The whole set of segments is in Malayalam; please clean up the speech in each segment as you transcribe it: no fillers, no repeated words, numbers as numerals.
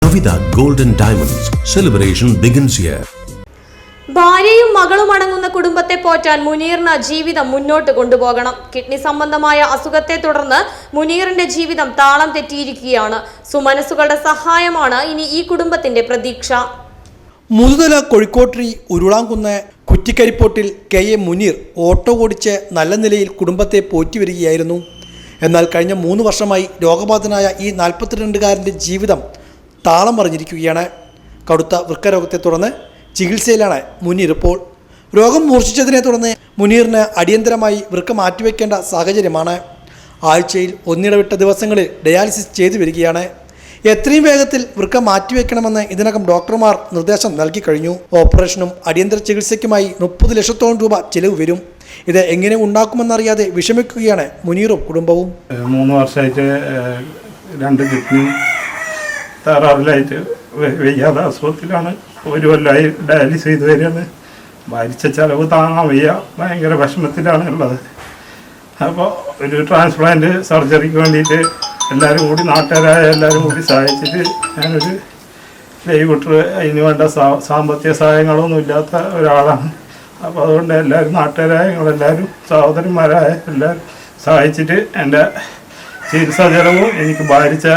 Kavita Gold and Diamonds. Celebration begins here. ഭാര്യയും മകളും അടങ്ങുന്ന കുടുംബത്തെ പോറ്റാൻ മുനീറിന് ജീവിതം മുന്നോട്ട് കൊണ്ടുപോകണം. കിഡ്നി സംബന്ധമായ അസുഖത്തെ തുടർന്ന് മുനീറിന്റെ ജീവിതം താളം തെറ്റിയിരിക്കുകയാണ്. സുമനസുകളുടെ സഹായമാണ് ഇനി ഈ കുടുംബത്തിന്റെ പ്രതീക്ഷ. മുതുതല കോഴിക്കോട്രി ഉരുളാംകുന്ന് കുറ്റിക്കരിപ്പോട്ടിൽ കെ.എ. മുനീർ ഓട്ടോ ഓടിച്ച് നല്ല നിലയിൽ കുടുംബത്തെ പോറ്റിവരികയായിരുന്നു. എന്നാൽ കഴിഞ്ഞ 3 വർഷമായി രോഗബാധിതനായ ഈ 42-കാരൻ്റെ ജീവിതം താളം മറിഞ്ഞിരിക്കുകയാണ്. കടുത്ത വൃക്കരോഗത്തെ തുടർന്ന് ചികിത്സയിലാണ് മുനീർ ഇപ്പോൾ. രോഗം മൂർച്ഛിച്ചതിനെ തുടർന്ന് മുനീറിന് അടിയന്തരമായി വൃക്ക മാറ്റിവെക്കേണ്ട സാഹചര്യമാണ്. ആഴ്ചയിൽ ഒന്നിടവിട്ട ദിവസങ്ങളിൽ ഡയാലിസിസ് ചെയ്തു വരികയാണ്. എത്രയും വേഗത്തിൽ വൃക്ക മാറ്റിവെക്കണമെന്ന് ഇതിനകം ഡോക്ടർമാർ നിർദ്ദേശം നൽകി കഴിഞ്ഞു. ഓപ്പറേഷനും അടിയന്തര ചികിത്സയ്ക്കുമായി 30 ലക്ഷത്തോളം രൂപ ചിലവ് വരും. ഇത് എങ്ങനെ ഉണ്ടാക്കുമെന്നറിയാതെ വിഷമിക്കുകയാണ് മുനീറും കുടുംബവും. 3 വർഷമായിട്ട് 2 കിഡ്നി തകരാറിലായിട്ട് വയ്യാതെ അസുഖത്തിലാണ്. 1 കൊല്ലമായി ഡയാലിസിസ് ചെയ്ത് വരികയാണ്. ഭരിച്ച ചിലവ് താങ്ങാൻ വയ്യ, ഭയങ്കര വിഷമത്തിലാണ് ഉള്ളത്. അപ്പോൾ ഒരു ട്രാൻസ്പ്ലാന്റ് സർജറിക്ക് വേണ്ടിയിട്ട് എല്ലാവരും കൂടി, നാട്ടുകാരായ എല്ലാവരും കൂടി സഹായിച്ചിട്ട് ഞാനൊരു ലൈവ് അതിന് വേണ്ട സാമ്പത്തിക സഹായങ്ങളൊന്നും ഇല്ലാത്ത ഒരാളാണ്. അപ്പോൾ അതുകൊണ്ട് എല്ലാവരും നാട്ടുകാരായ ഞങ്ങളെല്ലാവരും സഹോദരന്മാരായ എല്ലാവരും സഹായിച്ചിട്ട് എൻ്റെ ചികിത്സാ ചെലവും എനിക്ക് ഭാരിച്ച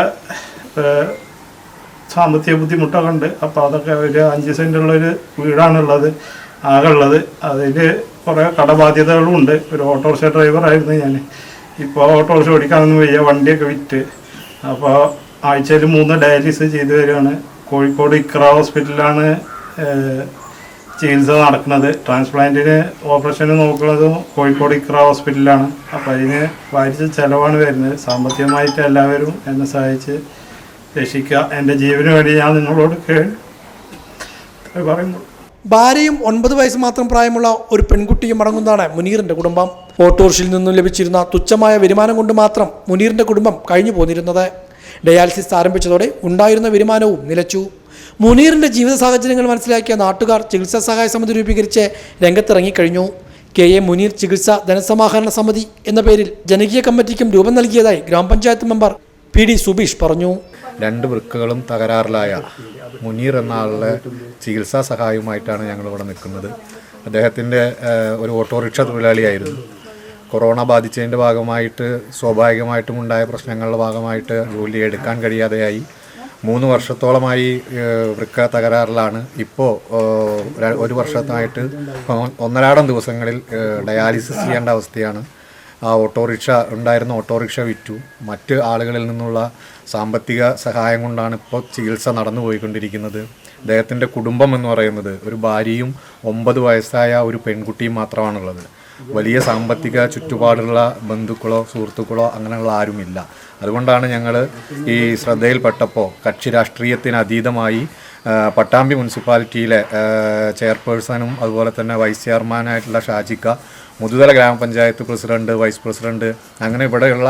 സാമ്പത്തിക ബുദ്ധിമുട്ടൊക്കെ ഉണ്ട്. അപ്പോൾ അതൊക്കെ ഒരു 5 സെൻറ്റുള്ളൊരു വീടാണുള്ളത്, ആകെയുള്ളത്. അതിൽ കുറേ കടബാധ്യതകളും ഉണ്ട്. ഒരു ഓട്ടോറിക്ഷ ഡ്രൈവറായിരുന്നു ഞാൻ. ഇപ്പോൾ ഓട്ടോറിക്ഷ ഓടിക്കാനൊന്നും വയ്യ, വണ്ടിയൊക്കെ വിറ്റ്. അപ്പോൾ ആഴ്ചയിൽ 3 ഡയാലിസിസ് ചെയ്തു വരികയാണ്. കോഴിക്കോട് ഇക്ര ഹോസ്പിറ്റലിലാണ് ചികിത്സ നടക്കുന്നത്. ട്രാൻസ്പ്ലാന്റിന് ഓപ്പറേഷന് നോക്കുന്നതും കോഴിക്കോട് ഇക്ര ഹോസ്പിറ്റലിലാണ്. അപ്പോൾ അതിന് ഭാരിച്ച ചിലവാണ് വരുന്നത്. സാമ്പത്തികമായിട്ട് എല്ലാവരും എന്നെ സഹായിച്ച് രക്ഷിക്കുക. എൻ്റെ ജീവന് വേണ്ടി ഞാൻ നിങ്ങളോട് പറയുന്നു. ഭാര്യയും 9 വയസ്സ് മാത്രം പ്രായമുള്ള ഒരു പെൺകുട്ടിയും അടങ്ങുന്നതാണ് മുനീറിന്റെ കുടുംബം. ഓട്ടോറിക്ഷയിൽ നിന്നും ലഭിച്ചിരുന്ന തുച്ഛമായ വരുമാനം കൊണ്ട് മാത്രം മുനീറിന്റെ കുടുംബം കഴിഞ്ഞു പോന്നിരുന്നത്. ഡയാലിസിസ് ആരംഭിച്ചതോടെ ഉണ്ടായിരുന്ന വരുമാനവും നിലച്ചു. മുനീറിന്റെ ജീവിത സാഹചര്യങ്ങൾ മനസ്സിലാക്കിയ നാട്ടുകാർ ചികിത്സാ സഹായ സമിതി രൂപീകരിച്ച് രംഗത്തിറങ്ങിക്കഴിഞ്ഞു. കെ.എ. മുനീർ ചികിത്സാ ധനസമാഹരണ സമിതി എന്ന പേരിൽ ജനകീയ കമ്മിറ്റിക്കും രൂപം നൽകിയതായി ഗ്രാമപഞ്ചായത്ത് മെമ്പർ പി.ഡി. സുബീഷ് പറഞ്ഞു. 2 വൃക്കകളും തകരാറിലായ മുനീർ എന്ന ആളുടെ ചികിത്സാ സഹായവുമായിട്ടാണ് ഞങ്ങളിവിടെ നിൽക്കുന്നത്. അദ്ദേഹത്തിൻ്റെ ഒരു ഓട്ടോറിക്ഷ തൊഴിലാളിയായിരുന്നു. കൊറോണ ബാധിച്ചതിൻ്റെ ഭാഗമായിട്ട് സ്വാഭാവികമായിട്ടും ഉണ്ടായ പ്രശ്നങ്ങളുടെ ഭാഗമായിട്ട് ജോലി എടുക്കാൻ കഴിയാതെയായി. 3 വർഷത്തോളമായി വൃക്ക തകരാറിലാണ്. ഇപ്പോൾ 1 വർഷമായിട്ട് 1.5 ദിവസങ്ങളിൽ ഡയാലിസിസ് ചെയ്യേണ്ട അവസ്ഥയാണ്. ആ ഓട്ടോറിക്ഷ ഉണ്ടായിരുന്ന ഓട്ടോറിക്ഷ വിറ്റു. മറ്റ് ആളുകളിൽ നിന്നുള്ള സാമ്പത്തിക സഹായം കൊണ്ടാണ് ഇപ്പോൾ ചികിത്സ നടന്നു പോയിക്കൊണ്ടിരിക്കുന്നത്. അദ്ദേഹത്തിൻ്റെ കുടുംബം എന്ന് പറയുന്നത് ഒരു ഭാര്യയും 9 വയസ്സായ ഒരു പെൺകുട്ടിയും മാത്രമാണുള്ളത്. വലിയ സാമ്പത്തിക ചുറ്റുപാടുള്ള ബന്ധുക്കളോ സുഹൃത്തുക്കളോ അങ്ങനെയുള്ള ആരുമില്ല. അതുകൊണ്ടാണ് ഞങ്ങൾ ഈ ശ്രദ്ധയിൽപ്പെട്ടപ്പോൾ കക്ഷി രാഷ്ട്രീയത്തിന് അതീതമായി പട്ടാമ്പി മുനിസിപ്പാലിറ്റിയിലെ ചെയർപേഴ്സണും അതുപോലെ തന്നെ വൈസ് ചെയർമാനായിട്ടുള്ള ഷാജിക്ക, മുതുതല ഗ്രാമപഞ്ചായത്ത് പ്രസിഡന്റ്, വൈസ് പ്രസിഡന്റ്, അങ്ങനെ ഇവിടെയുള്ള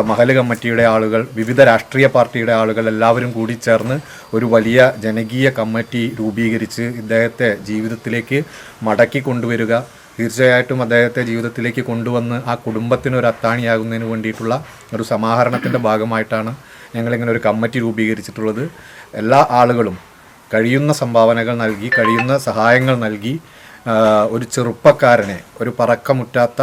മഹല് കമ്മിറ്റിയുടെ ആളുകൾ, വിവിധ രാഷ്ട്രീയ പാർട്ടിയുടെ ആളുകൾ എല്ലാവരും കൂടി ചേർന്ന് ഒരു വലിയ ജനകീയ കമ്മിറ്റി രൂപീകരിച്ച് ഇദ്ദേഹത്തെ ജീവിതത്തിലേക്ക് മടക്കി കൊണ്ടുവരിക, തീർച്ചയായിട്ടും അദ്ദേഹത്തെ ജീവിതത്തിലേക്ക് കൊണ്ടുവന്ന് ആ കുടുംബത്തിനൊരു അത്താണിയാകുന്നതിന് വേണ്ടിയിട്ടുള്ള ഒരു സമാഹരണത്തിൻ്റെ ഭാഗമായിട്ടാണ് ഞങ്ങളിങ്ങനെ ഒരു കമ്മിറ്റി രൂപീകരിച്ചിട്ടുള്ളത്. എല്ലാ ആളുകളും കഴിയുന്ന സംഭാവനകൾ നൽകി, കഴിയുന്ന സഹായങ്ങൾ നൽകി ഒരു ചെറുപ്പക്കാരനെ, ഒരു പറക്കമുറ്റാത്ത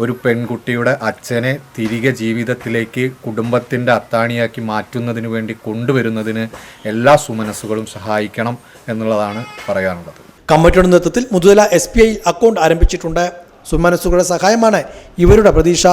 ഒരു പെൺകുട്ടിയുടെ അച്ഛനെ തിരികെ ജീവിതത്തിലേക്ക് കുടുംബത്തിൻ്റെ അത്താണിയാക്കി മാറ്റുന്നതിന് വേണ്ടി കൊണ്ടുവരുന്നതിന് എല്ലാ സുമനസ്സുകളും സഹായിക്കണം എന്നുള്ളതാണ് പറയാനുള്ളത്. കമ്മിറ്റിയുടെ നേതൃത്വത്തിൽ മുതുതല SBI അക്കൗണ്ട് ആരംഭിച്ചിട്ടുണ്ട്. സുമനസ്സുകളുടെ സഹായമാണ് ഇവരുടെ പ്രതീക്ഷ.